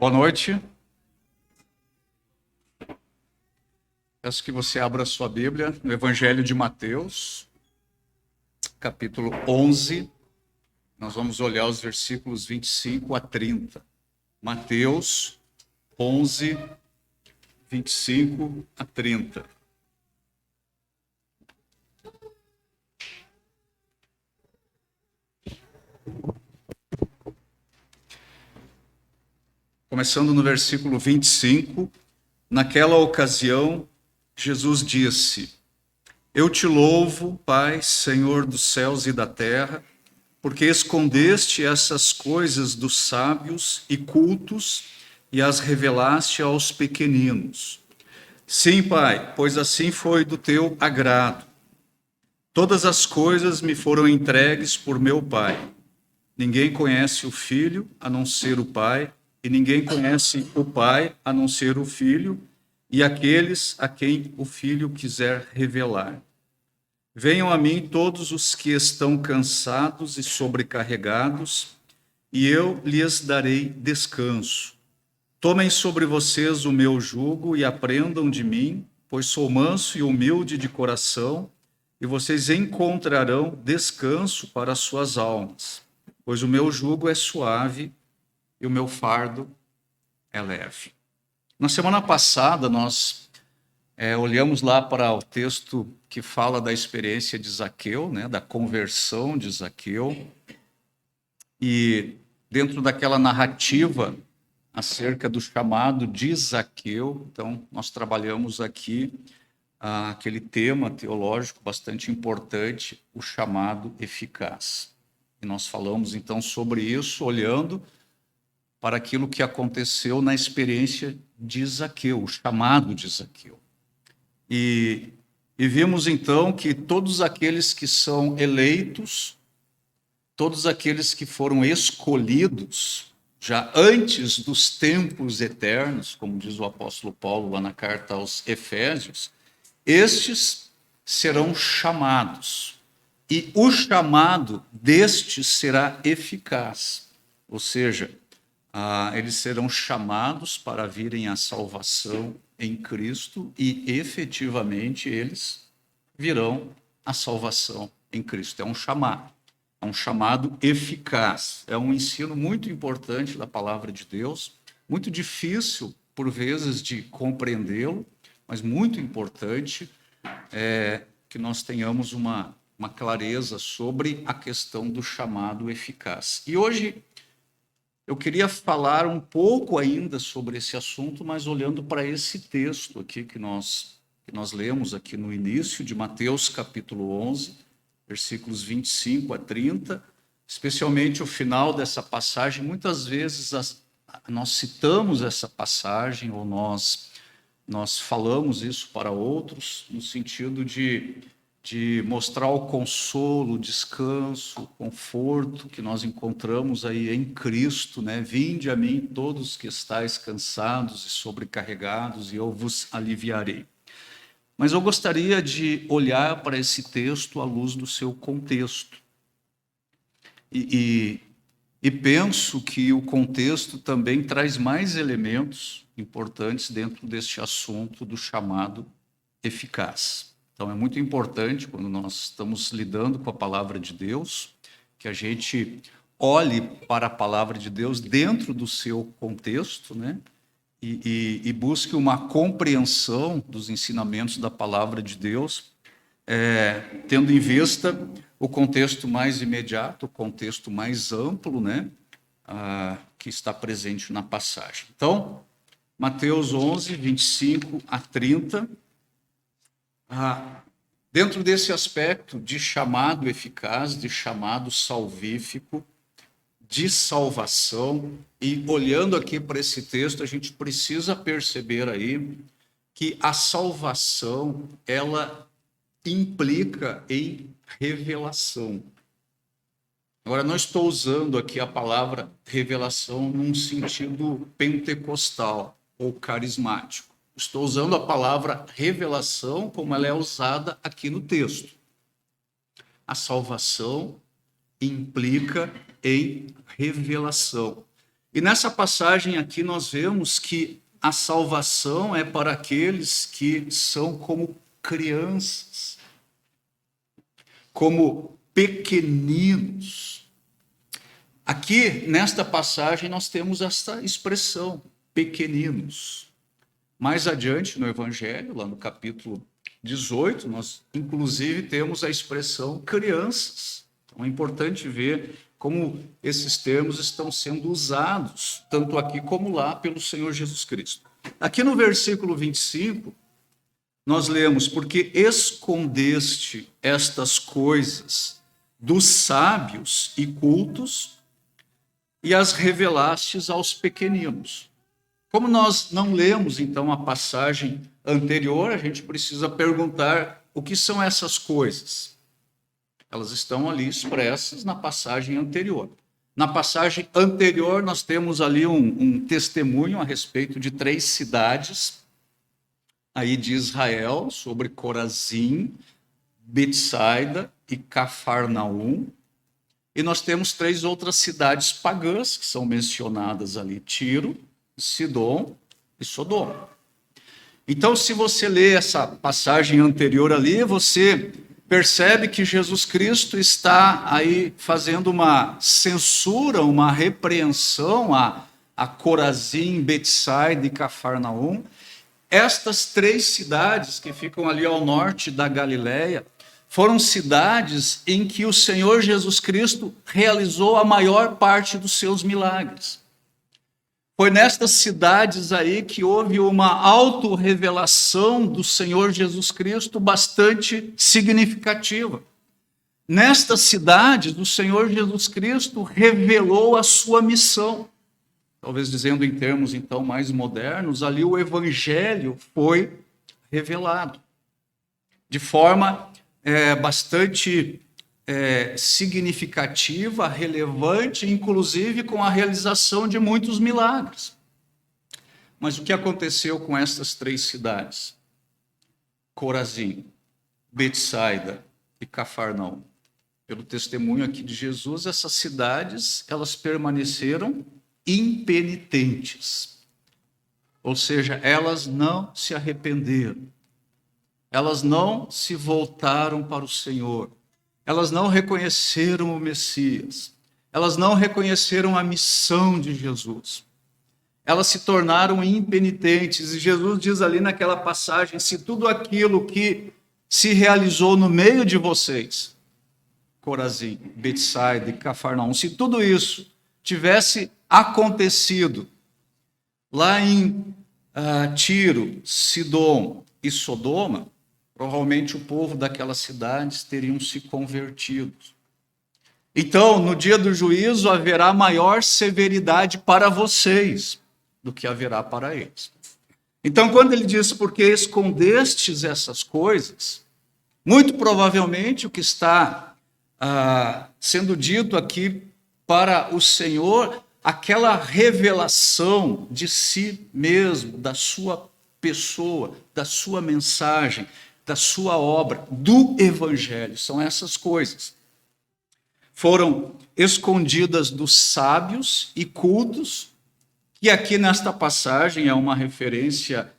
Boa noite. Peço que você abra a sua Bíblia no Evangelho de Mateus, capítulo 11. Nós vamos olhar os versículos 25 a 30. Mateus 11, 25 a 30. Começando no versículo 25, naquela ocasião, Jesus disse: Eu te louvo, Pai, Senhor dos céus e da terra, porque escondeste essas coisas dos sábios e cultos e as revelaste aos pequeninos. Sim, Pai, pois assim foi do teu agrado. Todas as coisas me foram entregues por meu Pai. Ninguém conhece o Filho a não ser o Pai, e ninguém conhece o Pai a não ser o Filho, e aqueles a quem o Filho quiser revelar. Venham a mim todos os que estão cansados e sobrecarregados, e eu lhes darei descanso. Tomem sobre vocês o meu jugo e aprendam de mim, pois sou manso e humilde de coração, e vocês encontrarão descanso para as suas almas, pois o meu jugo é suave e o meu fardo é leve. Na semana passada, nós olhamos lá para o texto que fala da experiência de Zaqueu, né, da conversão de Zaqueu, e dentro daquela narrativa acerca do chamado de Zaqueu, então nós trabalhamos aqui aquele tema teológico bastante importante, o chamado eficaz. E nós falamos então sobre isso, olhando para aquilo que aconteceu na experiência de Zaqueu, o chamado de Zaqueu. E vimos então que todos aqueles que são eleitos, todos aqueles que foram escolhidos, já antes dos tempos eternos, como diz o apóstolo Paulo lá na carta aos Efésios, estes serão chamados. E o chamado destes será eficaz, ou seja, eles serão chamados para virem à salvação em Cristo e, efetivamente, eles virão à salvação em Cristo. É um chamado eficaz. É um ensino muito importante da palavra de Deus, muito difícil, por vezes, de compreendê-lo, mas muito importante que nós tenhamos uma clareza sobre a questão do chamado eficaz. E hoje eu queria falar um pouco ainda sobre esse assunto, mas olhando para esse texto aqui que nós lemos aqui no início de Mateus capítulo 11, versículos 25 a 30, especialmente o final dessa passagem. Muitas vezes nós citamos essa passagem ou nós falamos isso para outros no sentido de mostrar o consolo, o descanso, o conforto que nós encontramos aí em Cristo, né? Vinde a mim todos que estáis cansados e sobrecarregados, e eu vos aliviarei. Mas eu gostaria de olhar para esse texto à luz do seu contexto. E penso que o contexto também traz mais elementos importantes dentro deste assunto do chamado eficaz. Então, é muito importante, quando nós estamos lidando com a palavra de Deus, que a gente olhe para a palavra de Deus dentro do seu contexto, né? E busque uma compreensão dos ensinamentos da palavra de Deus, tendo em vista o contexto mais imediato, o contexto mais amplo, né? Que está presente na passagem. Então, Mateus 11, 25 a 30... dentro desse aspecto de chamado eficaz, de chamado salvífico, de salvação, e olhando aqui para esse texto, a gente precisa perceber aí que a salvação, ela implica em revelação. Agora, não estou usando aqui a palavra revelação num sentido pentecostal ou carismático. Estou usando a palavra revelação como ela é usada aqui no texto. A salvação implica em revelação. E nessa passagem aqui nós vemos que a salvação é para aqueles que são como crianças, como pequeninos. Aqui, nesta passagem, nós temos essa expressão, pequeninos. Mais adiante no Evangelho, lá no capítulo 18, nós inclusive temos a expressão crianças. Então é importante ver como esses termos estão sendo usados, tanto aqui como lá, pelo Senhor Jesus Cristo. Aqui no versículo 25, nós lemos: porque escondeste estas coisas dos sábios e cultos e as revelastes aos pequeninos. Como nós não lemos, então, a passagem anterior, a gente precisa perguntar o que são essas coisas. Elas estão ali expressas na passagem anterior. Na passagem anterior, nós temos ali um testemunho a respeito de 3 cidades aí de Israel, sobre Corazim, Betsaida e Cafarnaum. E nós temos 3 outras cidades pagãs que são mencionadas ali: Tiro, Sidom e Sodoma. Então, se você lê essa passagem anterior ali, você percebe que Jesus Cristo está aí fazendo uma censura, uma repreensão a Corazim, Betsaida e Cafarnaum. Estas 3 cidades que ficam ali ao norte da Galileia foram cidades em que o Senhor Jesus Cristo realizou a maior parte dos seus milagres. Foi nestas cidades aí que houve uma autorrevelação do Senhor Jesus Cristo bastante significativa. Nestas cidades, o Senhor Jesus Cristo revelou a sua missão. Talvez dizendo em termos, então, mais modernos, ali o Evangelho foi revelado de forma bastante significativa, relevante, inclusive com a realização de muitos milagres. Mas o que aconteceu com estas 3 cidades? Corazim, Betsaida e Cafarnaum. Pelo testemunho aqui de Jesus, essas cidades, elas permaneceram impenitentes. Ou seja, elas não se arrependeram. Elas não se voltaram para o Senhor. Elas não reconheceram o Messias. Elas não reconheceram a missão de Jesus. Elas se tornaram impenitentes. E Jesus diz ali naquela passagem: se tudo aquilo que se realizou no meio de vocês, Corazim, Betsaida e Cafarnaum, se tudo isso tivesse acontecido lá em Tiro, Sidom e Sodoma, provavelmente o povo daquelas cidades teriam se convertido. Então, no dia do juízo, haverá maior severidade para vocês do que haverá para eles. Então, quando ele diz: porque escondestes essas coisas, muito provavelmente o que está sendo dito aqui para o Senhor, aquela revelação de si mesmo, da sua pessoa, da sua mensagem, da sua obra, do Evangelho. São essas coisas. Foram escondidas dos sábios e cultos, que aqui nesta passagem é uma referência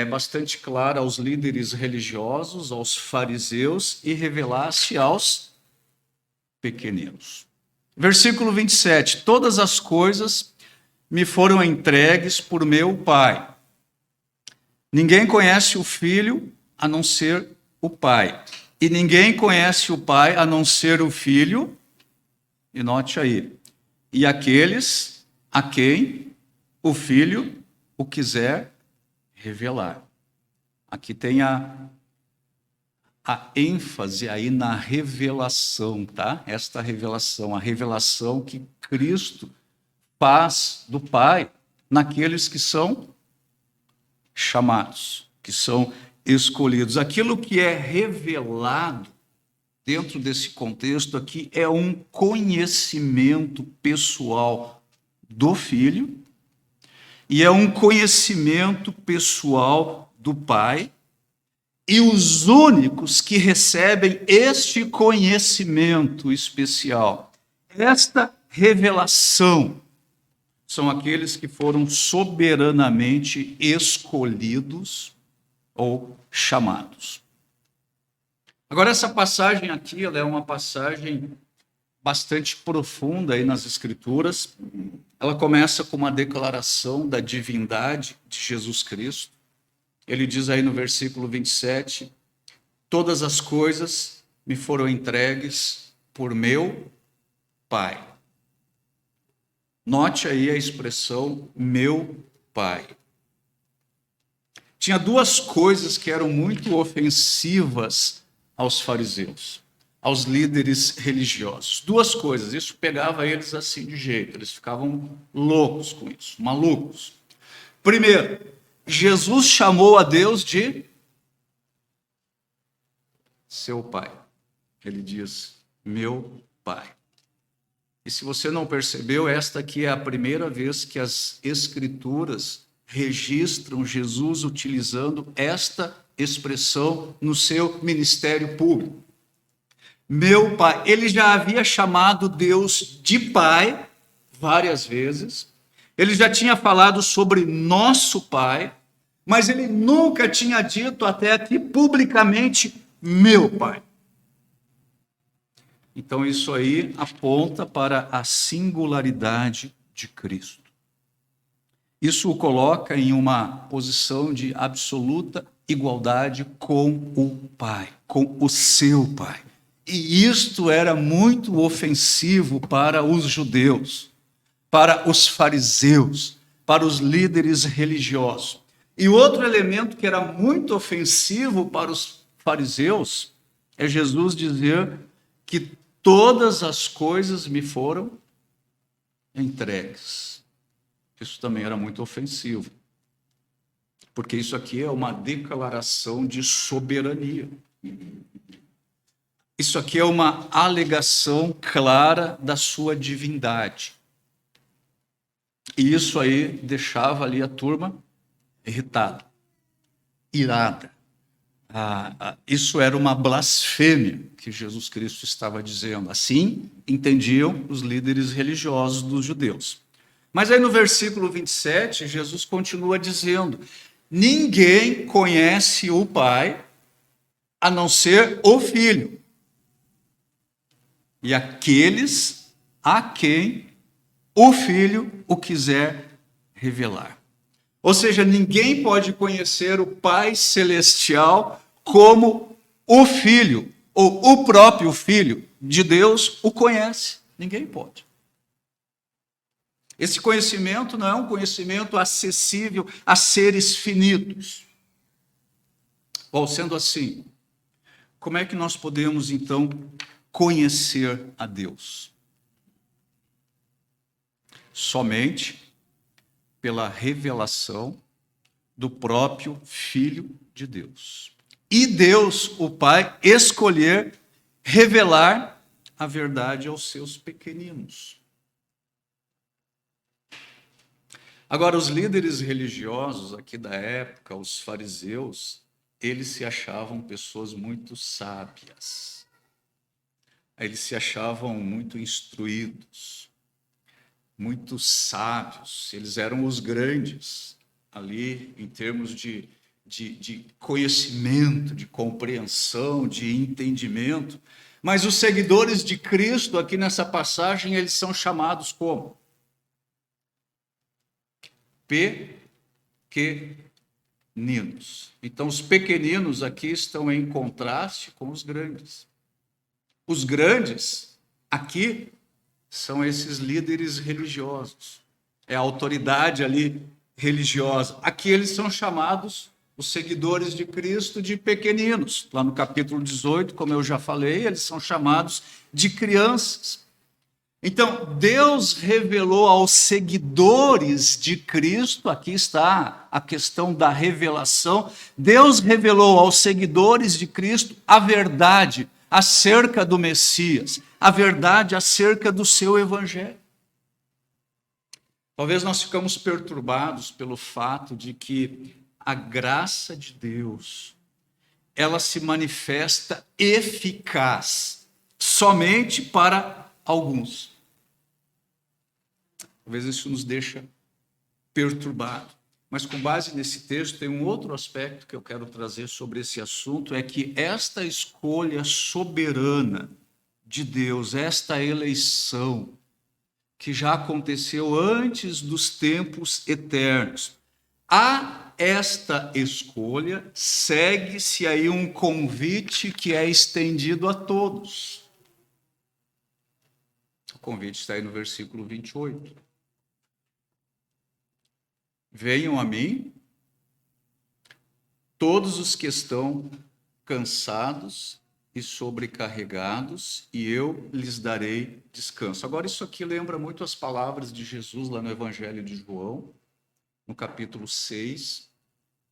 bastante clara aos líderes religiosos, aos fariseus, e revelaste aos pequeninos. Versículo 27, todas as coisas me foram entregues por meu Pai. Ninguém conhece o Filho a não ser o Pai. E ninguém conhece o Pai a não ser o Filho, e note aí, e aqueles a quem o Filho o quiser revelar. Aqui tem a ênfase aí na revelação, tá? Esta revelação, a revelação que Cristo faz do Pai naqueles que são chamados, que são escolhidos. Aquilo que é revelado dentro desse contexto aqui é um conhecimento pessoal do Filho e é um conhecimento pessoal do Pai. E os únicos que recebem este conhecimento especial, esta revelação são aqueles que foram soberanamente escolhidos ou chamados. Agora, essa passagem aqui, ela é uma passagem bastante profunda aí nas Escrituras. Ela começa com uma declaração da divindade de Jesus Cristo. Ele diz aí no versículo 27, todas as coisas me foram entregues por meu Pai. Note aí a expressão meu Pai. Tinha duas coisas que eram muito ofensivas aos fariseus, aos líderes religiosos. Duas coisas, isso pegava eles assim de jeito, eles ficavam loucos com isso, malucos. Primeiro, Jesus chamou a Deus de seu Pai. Ele diz, meu Pai. E se você não percebeu, esta aqui é a primeira vez que as Escrituras registram Jesus utilizando esta expressão no seu ministério público. Meu Pai. Ele já havia chamado Deus de Pai várias vezes. Ele já tinha falado sobre nosso Pai, mas ele nunca tinha dito até aqui publicamente meu Pai. Então isso aí aponta para a singularidade de Cristo. Isso o coloca em uma posição de absoluta igualdade com o Pai, com o seu Pai. E isto era muito ofensivo para os judeus, para os fariseus, para os líderes religiosos. E outro elemento que era muito ofensivo para os fariseus é Jesus dizer que todas as coisas me foram entregues. Isso também era muito ofensivo, porque isso aqui é uma declaração de soberania. Isso aqui é uma alegação clara da sua divindade. E isso aí deixava ali a turma irritada, irada. Isso era uma blasfêmia que Jesus Cristo estava dizendo. Assim entendiam os líderes religiosos dos judeus. Mas aí no versículo 27, Jesus continua dizendo, ninguém conhece o Pai a não ser o Filho. E aqueles a quem o Filho o quiser revelar. Ou seja, ninguém pode conhecer o Pai Celestial como o Filho, ou o próprio Filho de Deus o conhece. Ninguém pode. Esse conhecimento não é um conhecimento acessível a seres finitos. Bom, sendo assim, como é que nós podemos, então, conhecer a Deus? Somente pela revelação do próprio Filho de Deus. E Deus, o Pai, escolher revelar a verdade aos seus pequeninos. Agora, os líderes religiosos aqui da época, os fariseus, eles se achavam pessoas muito sábias. Eles se achavam muito instruídos, muito sábios. Eles eram os grandes ali em termos de conhecimento, de compreensão, de entendimento. Mas os seguidores de Cristo, aqui nessa passagem, eles são chamados como? Pequeninos. Então, os pequeninos aqui estão em contraste com os grandes. Os grandes aqui são esses líderes religiosos. É a autoridade ali religiosa. Aqui eles são chamados, os seguidores de Cristo, de pequeninos. Lá no capítulo 18, como eu já falei, eles são chamados de crianças. Então, Deus revelou aos seguidores de Cristo, aqui está a questão da revelação, Deus revelou aos seguidores de Cristo a verdade acerca do Messias, a verdade acerca do seu evangelho. Talvez nós ficamos perturbados pelo fato de que a graça de Deus, ela se manifesta eficaz somente para alguns. Talvez isso nos deixe perturbado. Mas com base nesse texto, tem um outro aspecto que eu quero trazer sobre esse assunto, é que esta escolha soberana de Deus, esta eleição, que já aconteceu antes dos tempos eternos, a esta escolha segue-se aí um convite que é estendido a todos. O convite está aí no versículo 28. Venham a mim, todos os que estão cansados e sobrecarregados, e eu lhes darei descanso. Agora, isso aqui lembra muito as palavras de Jesus lá no Evangelho de João, no capítulo 6,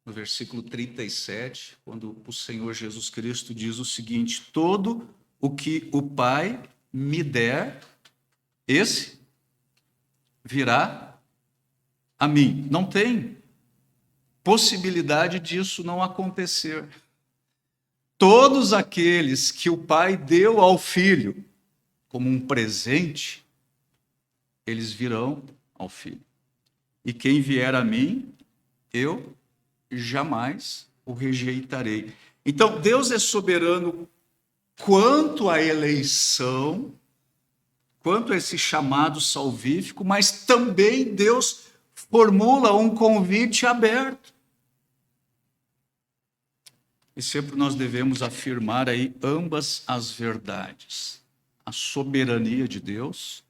no versículo 37, quando o Senhor Jesus Cristo diz o seguinte: todo o que o Pai me der, esse virá a mim. Não tem possibilidade disso não acontecer. Todos aqueles que o Pai deu ao Filho como um presente, eles virão ao Filho. E quem vier a mim, eu jamais o rejeitarei. Então, Deus é soberano quanto à eleição, quanto a esse chamado salvífico, mas também Deus formula um convite aberto. E sempre nós devemos afirmar aí ambas as verdades: a soberania de Deus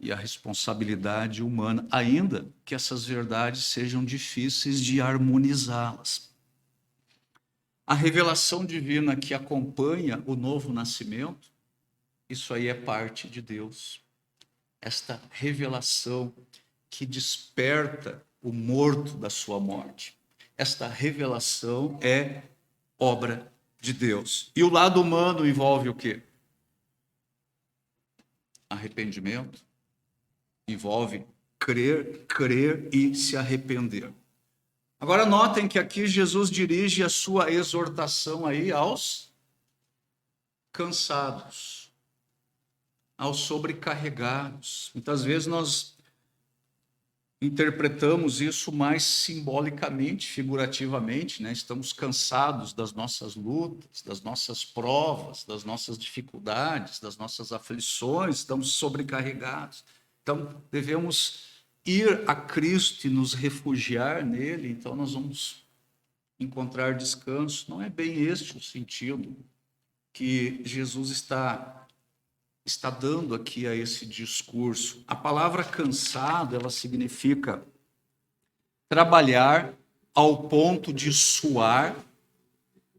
e a responsabilidade humana, ainda que essas verdades sejam difíceis de harmonizá-las. A revelação divina que acompanha o novo nascimento, isso aí é parte de Deus. Esta revelação que desperta o morto da sua morte. Esta revelação é obra de Deus. E o lado humano envolve o quê? Arrependimento. Envolve crer e se arrepender. Agora notem que aqui Jesus dirige a sua exortação aí aos cansados, aos sobrecarregados. Muitas vezes nós interpretamos isso mais simbolicamente, figurativamente, né? Estamos cansados das nossas lutas, das nossas provas, das nossas dificuldades, das nossas aflições, estamos sobrecarregados. Então, devemos ir a Cristo e nos refugiar nele, então nós vamos encontrar descanso. Não é bem este o sentido que Jesus está dando aqui a esse discurso. A palavra cansado, ela significa trabalhar ao ponto de suar,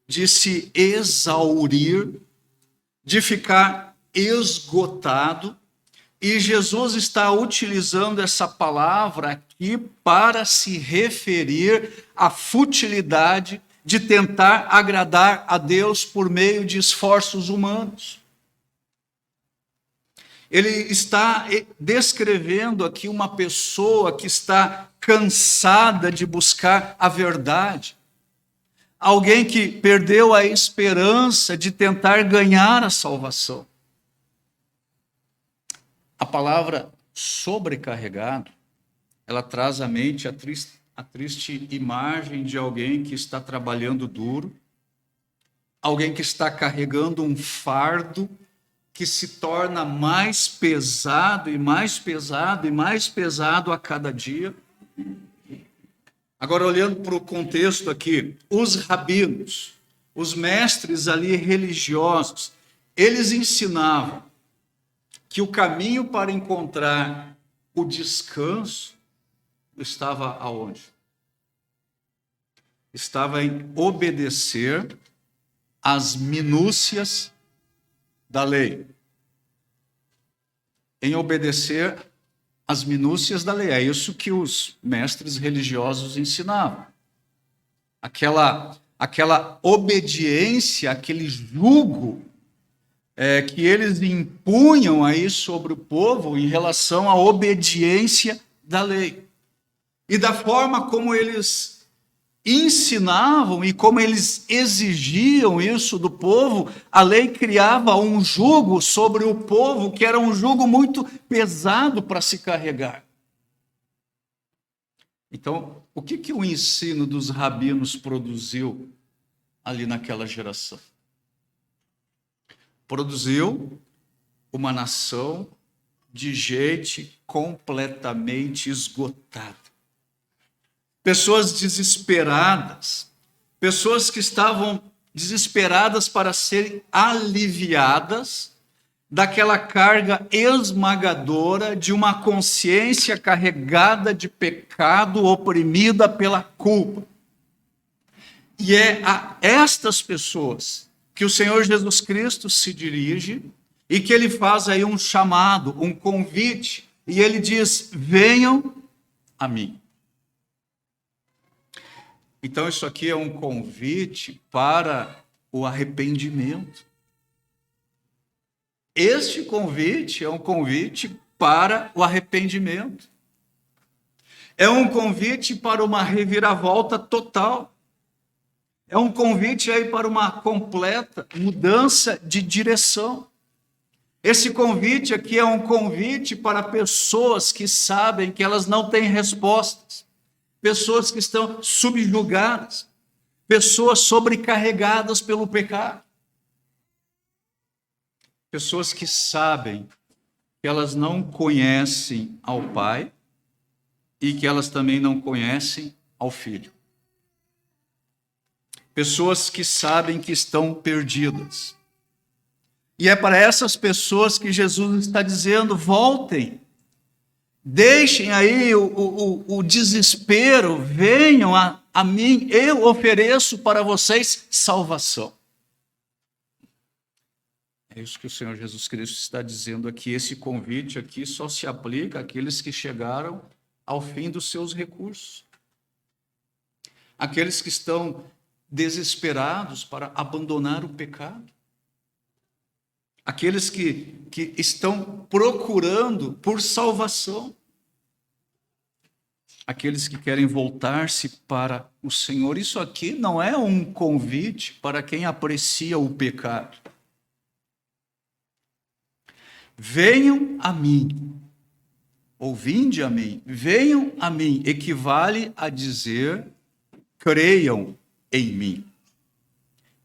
de se exaurir, de ficar esgotado. E Jesus está utilizando essa palavra aqui para se referir à futilidade de tentar agradar a Deus por meio de esforços humanos. Ele está descrevendo aqui uma pessoa que está cansada de buscar a verdade. Alguém que perdeu a esperança de tentar ganhar a salvação. A palavra sobrecarregado, ela traz à mente a triste imagem de alguém que está trabalhando duro, alguém que está carregando um fardo que se torna mais pesado e mais pesado e mais pesado a cada dia. Agora, olhando para o contexto aqui, os rabinos, os mestres ali religiosos, eles ensinavam que o caminho para encontrar o descanso estava aonde? Estava em obedecer às minúcias da lei. Em obedecer às minúcias da lei. É isso que os mestres religiosos ensinavam. Aquela obediência, aquele jugo que eles impunham aí sobre o povo em relação à obediência da lei. E da forma como eles ensinavam e como eles exigiam isso do povo, a lei criava um jugo sobre o povo que era um jugo muito pesado para se carregar. Então, o que o ensino dos rabinos produziu ali naquela geração? Produziu uma nação de gente completamente esgotada. Pessoas desesperadas, pessoas que estavam desesperadas para serem aliviadas daquela carga esmagadora de uma consciência carregada de pecado, oprimida pela culpa. E é a estas pessoas que o Senhor Jesus Cristo se dirige e que ele faz aí um chamado, um convite, e ele diz: venham a mim. Então, isso aqui é um convite para o arrependimento. Este convite é um convite para o arrependimento. É um convite para uma reviravolta total. É um convite aí para uma completa mudança de direção. Esse convite aqui é um convite para pessoas que sabem que elas não têm respostas. Pessoas que estão subjugadas, pessoas sobrecarregadas pelo pecado, pessoas que sabem que elas não conhecem ao Pai e que elas também não conhecem ao Filho. Pessoas que sabem que estão perdidas. E é para essas pessoas que Jesus está dizendo: voltem. Deixem aí o desespero, venham a mim, eu ofereço para vocês salvação. É isso que o Senhor Jesus Cristo está dizendo aqui. Esse convite aqui só se aplica àqueles que chegaram ao fim dos seus recursos. Aqueles que estão desesperados para abandonar o pecado. Aqueles que estão procurando por salvação. Aqueles que querem voltar-se para o Senhor. Isso aqui não é um convite para quem aprecia o pecado. Venham a mim, ou vinde a mim, venham a mim, equivale a dizer: creiam em mim.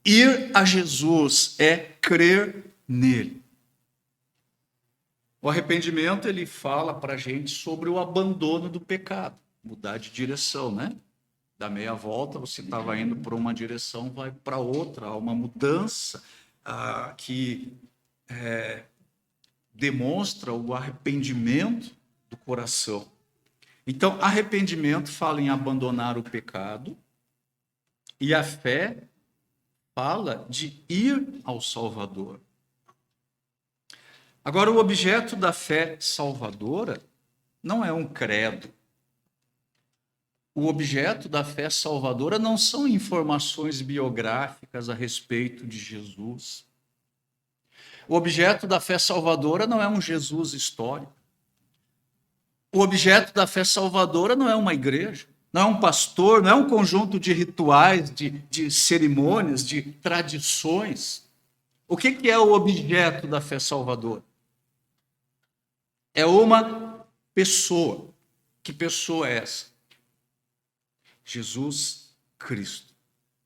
Ir a Jesus é crer nele. O arrependimento, ele fala para a gente sobre o abandono do pecado, mudar de direção, né? Da meia volta, você estava indo para uma direção, vai para outra, há uma mudança que demonstra o arrependimento do coração. Então, arrependimento fala em abandonar o pecado, e a fé fala de ir ao Salvador. Agora, o objeto da fé salvadora não é um credo. O objeto da fé salvadora não são informações biográficas a respeito de Jesus. O objeto da fé salvadora não é um Jesus histórico. O objeto da fé salvadora não é uma igreja, não é um pastor, não é um conjunto de rituais, de cerimônias, de tradições. O que é o objeto da fé salvadora? É uma pessoa. Que pessoa é essa? Jesus Cristo.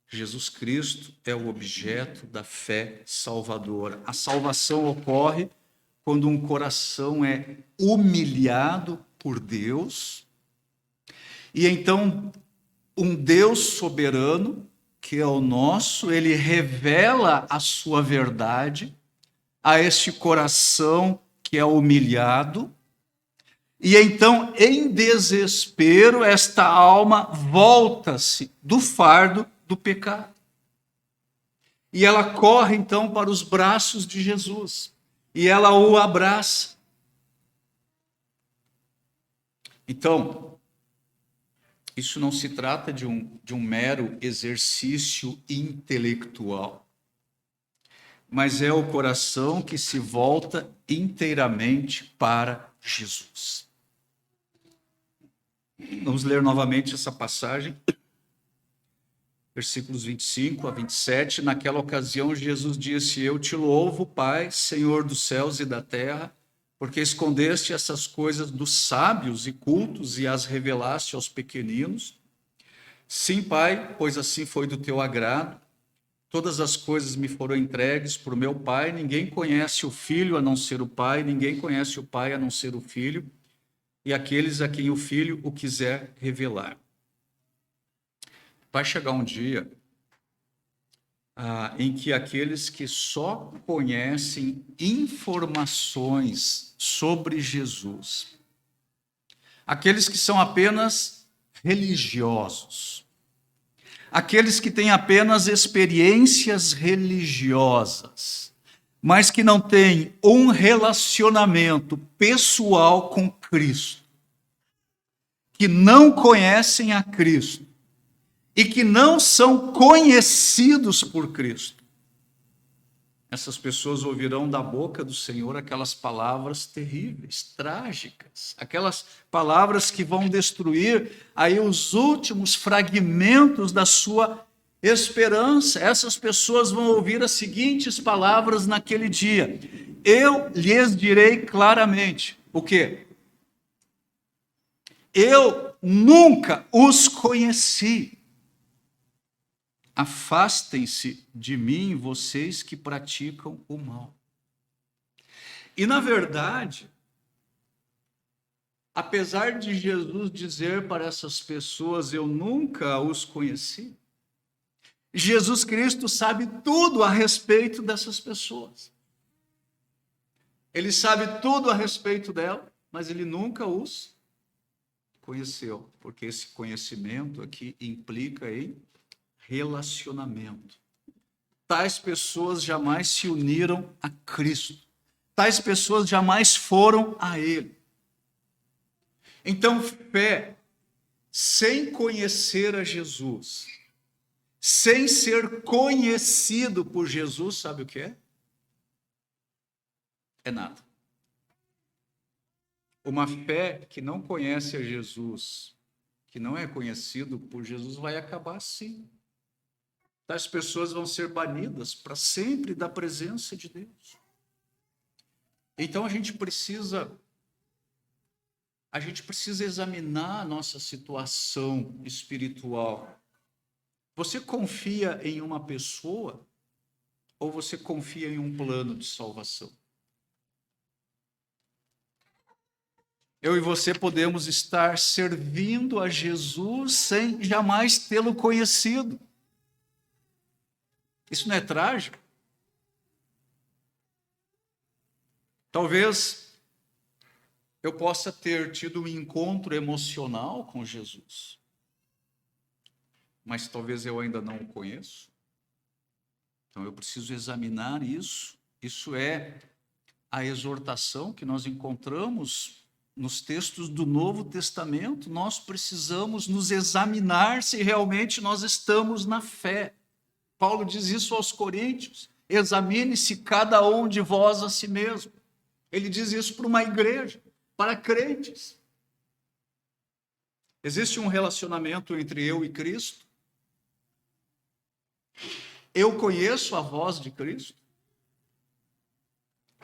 Jesus Cristo é o objeto da fé salvadora. A salvação ocorre quando um coração é humilhado por Deus, e então um Deus soberano, que é o nosso, ele revela a sua verdade a este coração que é humilhado, e então, em desespero, esta alma volta-se do fardo do pecado. E ela corre, então, para os braços de Jesus. E ela o abraça. Então, isso não se trata de um mero exercício intelectual, mas é o coração que se volta inteiramente para Jesus. Vamos ler novamente essa passagem, versículos 25 a 27. Naquela ocasião, Jesus disse: eu te louvo, Pai, Senhor dos céus e da terra, porque escondeste essas coisas dos sábios e cultos e as revelaste aos pequeninos. Sim, Pai, pois assim foi do teu agrado. Todas as coisas me foram entregues por meu Pai. Ninguém conhece o Filho a não ser o Pai, ninguém conhece o Pai a não ser o Filho, e aqueles a quem o Filho o quiser revelar. Vai chegar um dia em que aqueles que só conhecem informações sobre Jesus, aqueles que são apenas religiosos, aqueles que têm apenas experiências religiosas, mas que não têm um relacionamento pessoal com Cristo, que não conhecem a Cristo e que não são conhecidos por Cristo. Essas pessoas ouvirão da boca do Senhor aquelas palavras terríveis, trágicas, aquelas palavras que vão destruir aí os últimos fragmentos da sua esperança. Essas pessoas vão ouvir as seguintes palavras naquele dia: eu lhes direi claramente, o quê? Eu nunca os conheci. Afastem-se de mim, vocês que praticam o mal. E, na verdade, apesar de Jesus dizer para essas pessoas, eu nunca os conheci, Jesus Cristo sabe tudo a respeito dessas pessoas. Ele sabe tudo a respeito dela, mas ele nunca os conheceu, porque esse conhecimento aqui implica em relacionamento. Tais pessoas jamais se uniram a Cristo. Tais pessoas jamais foram a Ele. Então, fé, sem conhecer a Jesus, sem ser conhecido por Jesus, sabe o que é? É nada. Uma fé que não conhece a Jesus, que não é conhecido por Jesus, vai acabar assim. Tais pessoas vão ser banidas para sempre da presença de Deus. Então a gente precisa examinar a nossa situação espiritual. Você confia em uma pessoa ou você confia em um plano de salvação? Eu e você podemos estar servindo a Jesus sem jamais tê-lo conhecido. Isso não é trágico? Talvez eu possa ter tido um encontro emocional com Jesus, mas talvez eu ainda não o conheço. Então eu preciso examinar isso. Isso é a exortação que nós encontramos nos textos do Novo Testamento. Nós precisamos nos examinar se realmente nós estamos na fé. Paulo diz isso aos Coríntios: examine-se cada um de vós a si mesmo. Ele diz isso para uma igreja, para crentes. Existe um relacionamento entre eu e Cristo? Eu conheço a voz de Cristo?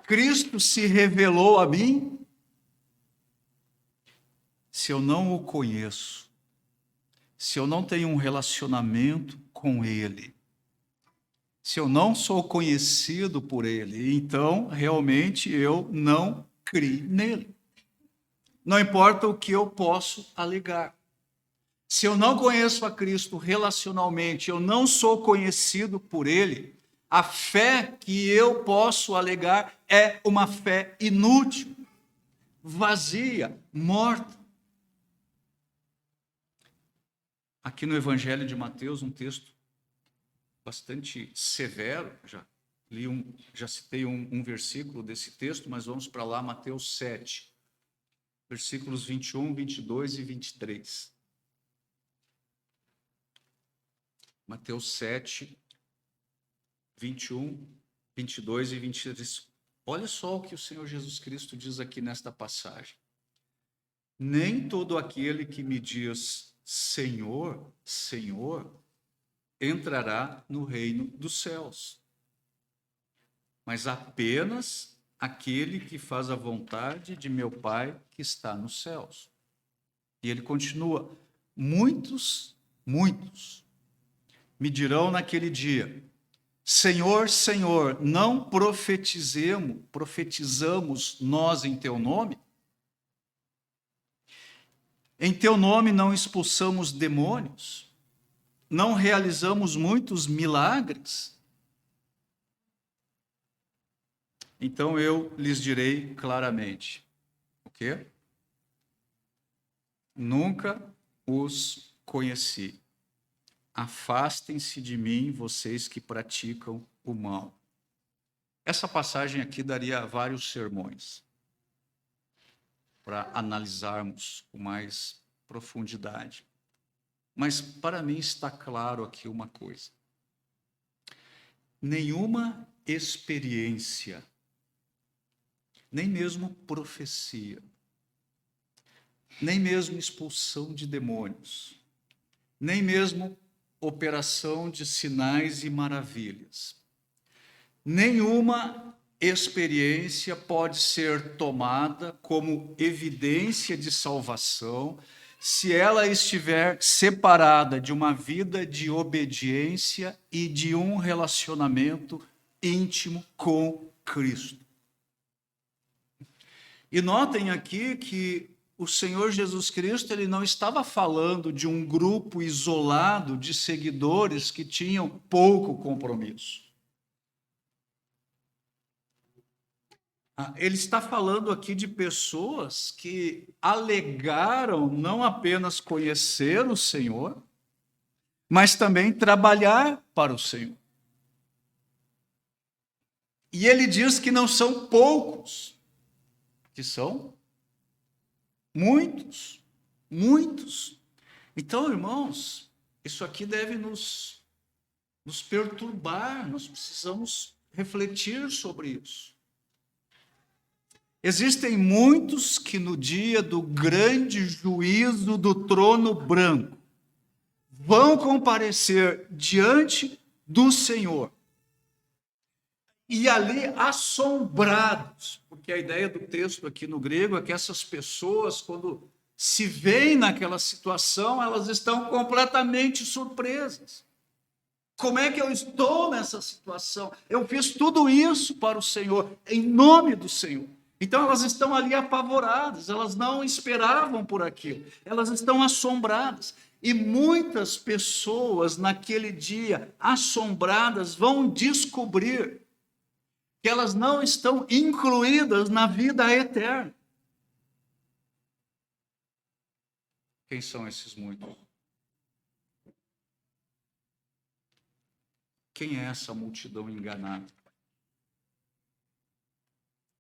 Cristo se revelou a mim? Se eu não o conheço, se eu não tenho um relacionamento com Ele, se eu não sou conhecido por Ele, então realmente eu não criei nele. Não importa o que eu posso alegar. Se eu não conheço a Cristo relacionalmente, eu não sou conhecido por Ele, a fé que eu posso alegar é uma fé inútil, vazia, morta. Aqui no Evangelho de Mateus, um texto bastante severo, já citei um versículo desse texto, mas vamos para lá, Mateus 7, versículos 21, 22 e 23. Mateus 7, 21, 22 e 23. Olha só o que o Senhor Jesus Cristo diz aqui nesta passagem. Nem todo aquele que me diz Senhor, Senhor, entrará no reino dos céus, mas apenas aquele que faz a vontade de meu Pai que está nos céus. E ele continua: muitos me dirão naquele dia: Senhor, Senhor, não profetizamos nós em teu nome? Em teu nome não expulsamos demônios? Não realizamos muitos milagres? Então eu lhes direi claramente: o quê? Nunca os conheci. Afastem-se de mim, vocês que praticam o mal. Essa passagem aqui daria vários sermões para analisarmos com mais profundidade. Mas para mim está claro aqui uma coisa: nenhuma experiência, nem mesmo profecia, nem mesmo expulsão de demônios, nem mesmo operação de sinais e maravilhas, nenhuma experiência pode ser tomada como evidência de salvação se ela estiver separada de uma vida de obediência e de um relacionamento íntimo com Cristo. E notem aqui que o Senhor Jesus Cristo, ele não estava falando de um grupo isolado de seguidores que tinham pouco compromisso. Ele está falando aqui de pessoas que alegaram não apenas conhecer o Senhor, mas também trabalhar para o Senhor. E ele diz que não são poucos, que são muitos. Então, irmãos, isso aqui deve nos perturbar, nós precisamos refletir sobre isso. Existem muitos que no dia do grande juízo do trono branco vão comparecer diante do Senhor e ali assombrados, porque a ideia do texto aqui no grego é que essas pessoas, quando se veem naquela situação, elas estão completamente surpresas. Como é que eu estou nessa situação? Eu fiz tudo isso para o Senhor, em nome do Senhor. Então elas estão ali apavoradas, elas não esperavam por aquilo, elas estão assombradas. E muitas pessoas naquele dia, assombradas, vão descobrir que elas não estão incluídas na vida eterna. Quem são esses muitos? Quem é essa multidão enganada?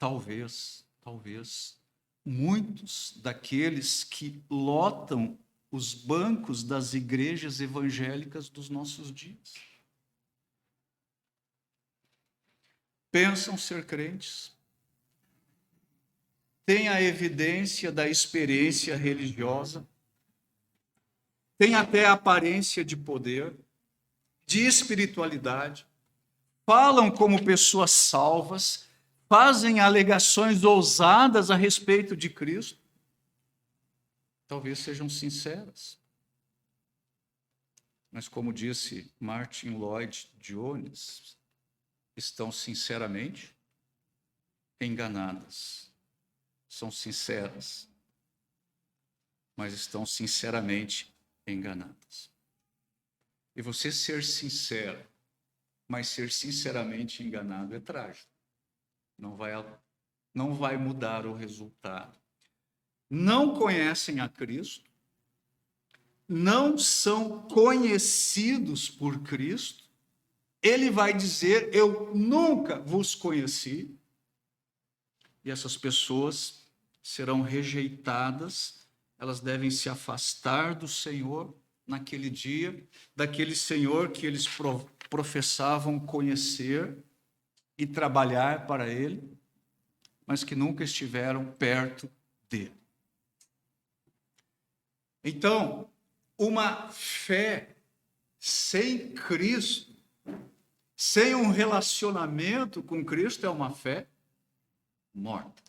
Talvez, muitos daqueles que lotam os bancos das igrejas evangélicas dos nossos dias. Pensam ser crentes, têm a evidência da experiência religiosa, têm até a aparência de poder, de espiritualidade, falam como pessoas salvas, fazem alegações ousadas a respeito de Cristo, talvez sejam sinceras. Mas, como disse Martin Lloyd Jones, estão sinceramente enganadas. São sinceras, mas estão sinceramente enganadas. E você ser sincero, mas ser sinceramente enganado é trágico. Não vai mudar o resultado. Não conhecem a Cristo, não são conhecidos por Cristo. Ele vai dizer: eu nunca vos conheci. E essas pessoas serão rejeitadas, elas devem se afastar do Senhor naquele dia, daquele Senhor que eles professavam conhecer e trabalhar para Ele, mas que nunca estiveram perto dele. Então, uma fé sem Cristo, sem um relacionamento com Cristo, é uma fé morta,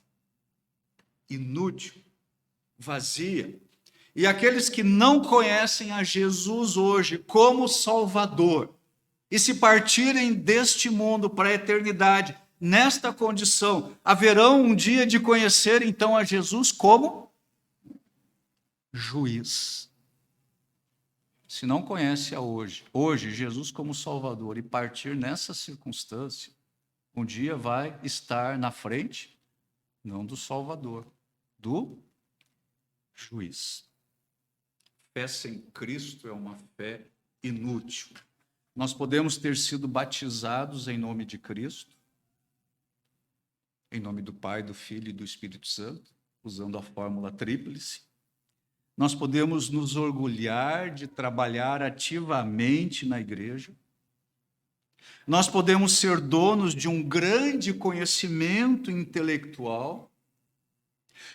inútil, vazia. E aqueles que não conhecem a Jesus hoje como Salvador, e se partirem deste mundo para a eternidade, nesta condição, haverão um dia de conhecer então a Jesus como juiz. Se não conhece hoje Jesus como Salvador e partir nessa circunstância, um dia vai estar na frente, não do Salvador, do juiz. Fé sem Cristo é uma fé inútil. Nós podemos ter sido batizados em nome de Cristo, em nome do Pai, do Filho e do Espírito Santo, usando a fórmula tríplice. Nós podemos nos orgulhar de trabalhar ativamente na igreja. Nós podemos ser donos de um grande conhecimento intelectual.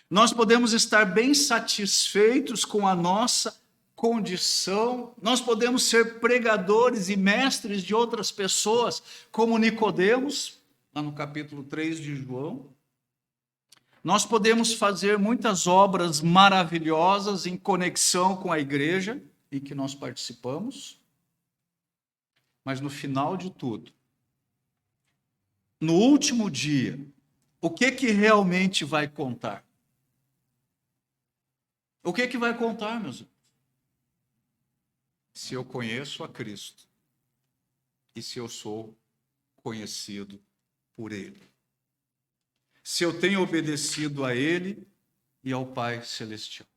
Nós podemos estar bem satisfeitos com a nossa condição. Nós podemos ser pregadores e mestres de outras pessoas, como Nicodemos, lá no capítulo 3 de João. Nós podemos fazer muitas obras maravilhosas em conexão com a igreja em que nós participamos, mas no final de tudo, no último dia, o que realmente vai contar? O que vai contar, meus irmãos? Se eu conheço a Cristo e se eu sou conhecido por Ele. Se eu tenho obedecido a Ele e ao Pai Celestial.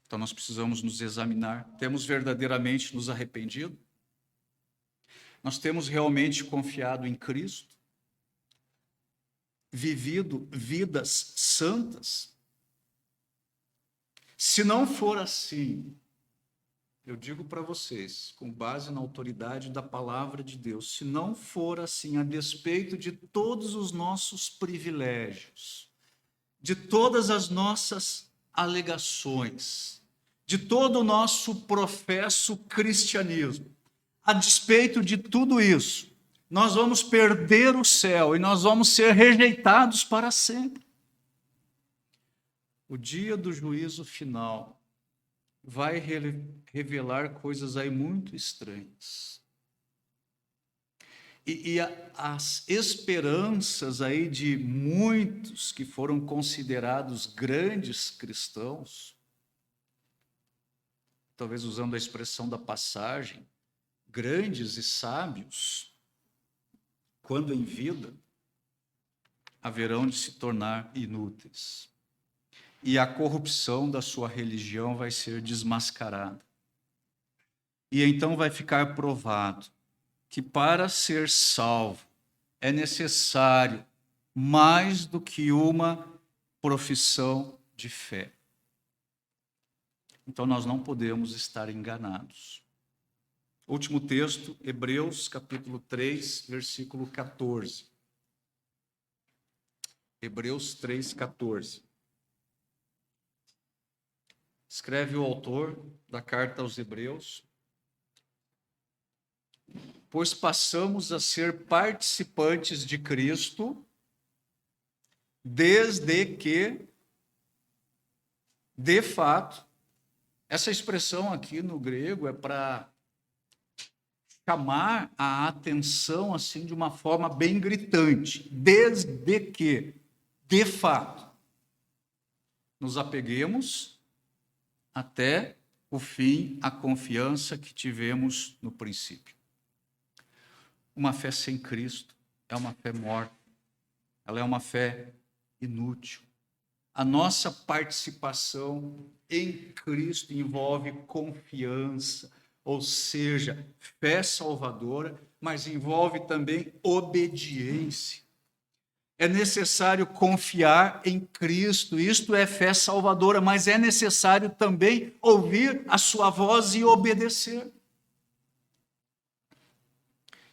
Então nós precisamos nos examinar. Temos verdadeiramente nos arrependido? Nós temos realmente confiado em Cristo? Vivido vidas santas? Se não for assim, eu digo para vocês, com base na autoridade da palavra de Deus, se não for assim, a despeito de todos os nossos privilégios, de todas as nossas alegações, de todo o nosso professo cristianismo, a despeito de tudo isso, nós vamos perder o céu e nós vamos ser rejeitados para sempre. O dia do juízo final vai revelar coisas aí muito estranhas. E as esperanças aí de muitos que foram considerados grandes cristãos, talvez usando a expressão da passagem, grandes e sábios, quando em vida, haverão de se tornar inúteis. E a corrupção da sua religião vai ser desmascarada. E então vai ficar provado que para ser salvo é necessário mais do que uma profissão de fé. Então nós não podemos estar enganados. Último texto, Hebreus capítulo 3, versículo 14. Hebreus 3, 14. Escreve o autor da carta aos Hebreus: pois passamos a ser participantes de Cristo, desde que, de fato, essa expressão aqui no grego é para chamar a atenção assim de uma forma bem gritante, desde que, de fato, nos apeguemos até o fim a confiança que tivemos no princípio. Uma fé sem Cristo é uma fé morta, ela é uma fé inútil. A nossa participação em Cristo envolve confiança, ou seja, fé salvadora, mas envolve também obediência. É necessário confiar em Cristo, isto é fé salvadora, mas é necessário também ouvir a sua voz e obedecer.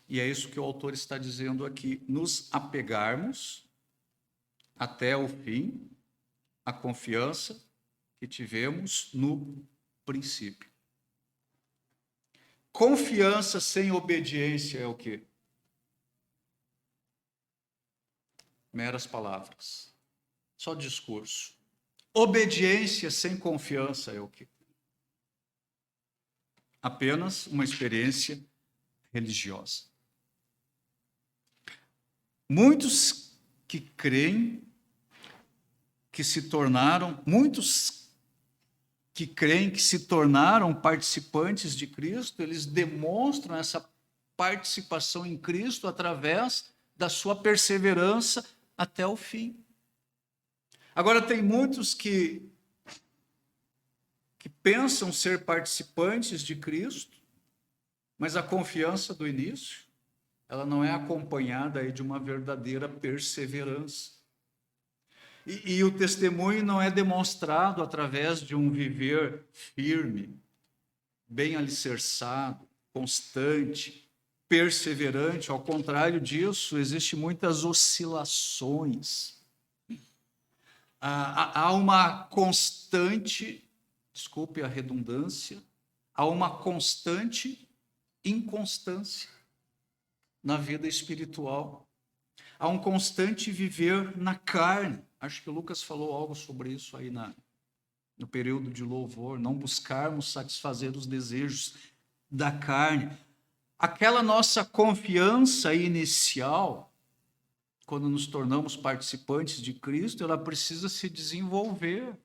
E é isso que o autor está dizendo aqui, nos apegarmos até o fim, a confiança que tivemos no princípio. Confiança sem obediência é o quê? meras palavras, só discurso. Obediência sem confiança é o quê? Apenas uma experiência religiosa. Muitos que creem que se tornaram participantes de Cristo, eles demonstram essa participação em Cristo através da sua perseverança até o fim. Agora, tem muitos que pensam ser participantes de Cristo, mas a confiança do início, ela não é acompanhada aí de uma verdadeira perseverança. E o testemunho não é demonstrado através de um viver firme, bem alicerçado, constante, perseverante. Ao contrário disso, existem muitas oscilações. Há uma constante, desculpe a redundância, há uma constante inconstância na vida espiritual. Há um constante viver na carne. Acho que o Lucas falou algo sobre isso aí no período de louvor. Não buscarmos satisfazer os desejos da carne. Aquela nossa confiança inicial, quando nos tornamos participantes de Cristo, ela precisa se desenvolver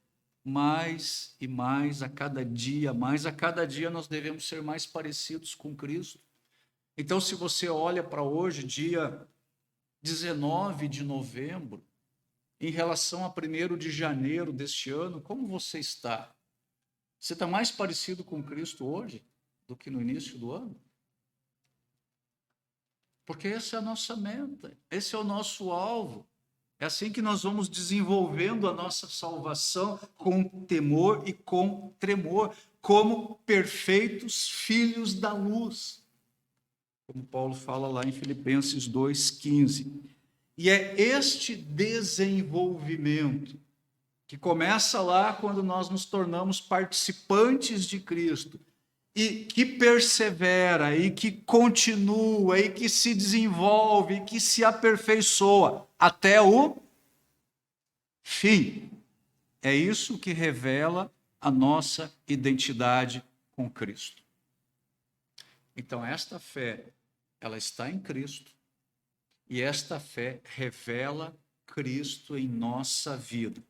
mais e mais a cada dia. Mais a cada dia nós devemos ser mais parecidos com Cristo. Então, se você olha para hoje, dia 19 de novembro, em relação a 1º de janeiro deste ano, como você está? Você está mais parecido com Cristo hoje do que no início do ano? Porque essa é a nossa meta, esse é o nosso alvo. É assim que nós vamos desenvolvendo a nossa salvação com temor e com tremor, como perfeitos filhos da luz. Como Paulo fala lá em Filipenses 2,15. E é este desenvolvimento que começa lá quando nós nos tornamos participantes de Cristo e que persevera, e que continua, e que se desenvolve, e que se aperfeiçoa até o fim. É isso que revela a nossa identidade com Cristo. Então, esta fé, ela está em Cristo, e esta fé revela Cristo em nossa vida.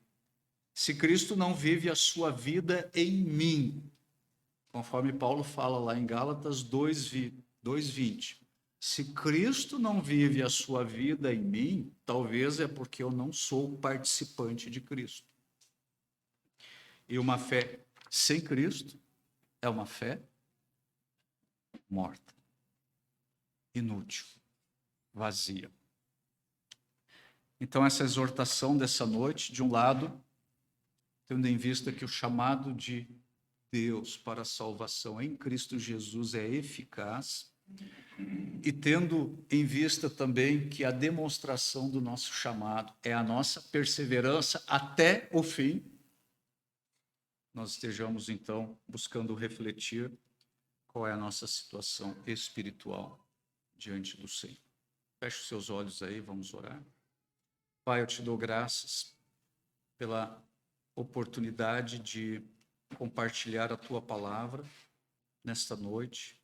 Se Cristo não vive a sua vida em mim, conforme Paulo fala lá em Gálatas 2:20, se Cristo não vive a sua vida em mim, talvez é porque eu não sou participante de Cristo. E uma fé sem Cristo é uma fé morta, inútil, vazia. Então, essa exortação dessa noite, de um lado, tendo em vista que o chamado de Deus para a salvação em Cristo Jesus é eficaz, e tendo em vista também que a demonstração do nosso chamado é a nossa perseverança até o fim, nós estejamos então buscando refletir qual é a nossa situação espiritual diante do Senhor. Feche os seus olhos aí, vamos orar. Pai, eu te dou graças pela oportunidade de compartilhar a tua palavra nesta noite.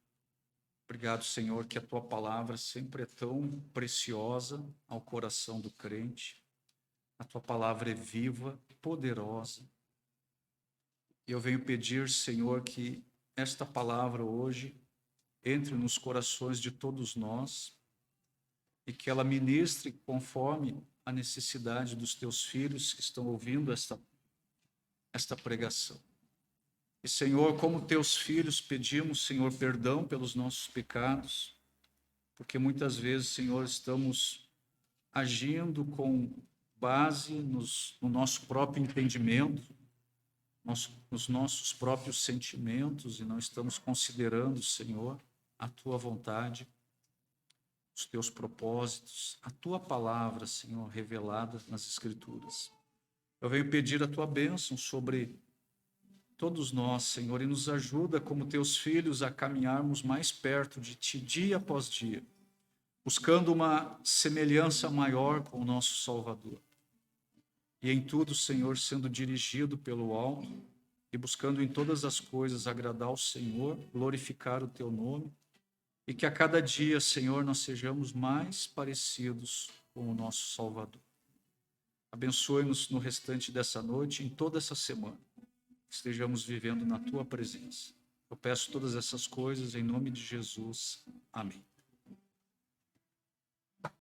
Obrigado, Senhor, que a tua palavra sempre é tão preciosa ao coração do crente. A tua palavra é viva, poderosa. E eu venho pedir, Senhor, que esta palavra hoje entre nos corações de todos nós e que ela ministre conforme a necessidade dos teus filhos que estão ouvindo esta pregação. E, Senhor, como teus filhos, pedimos, Senhor, perdão pelos nossos pecados, porque muitas vezes, Senhor, estamos agindo com base no nosso próprio entendimento, nos nossos próprios sentimentos, e não estamos considerando, Senhor, a tua vontade, os teus propósitos, a tua palavra, Senhor, revelada nas Escrituras. Eu venho pedir a tua bênção sobre todos nós, Senhor, e nos ajuda como teus filhos a caminharmos mais perto de ti dia após dia, buscando uma semelhança maior com o nosso Salvador. E em tudo, Senhor, sendo dirigido pelo alto e buscando em todas as coisas agradar ao Senhor, glorificar o teu nome, e que a cada dia, Senhor, nós sejamos mais parecidos com o nosso Salvador. Abençoe-nos no restante dessa noite, em toda essa semana, que estejamos vivendo na tua presença. Eu peço todas essas coisas em nome de Jesus. Amém.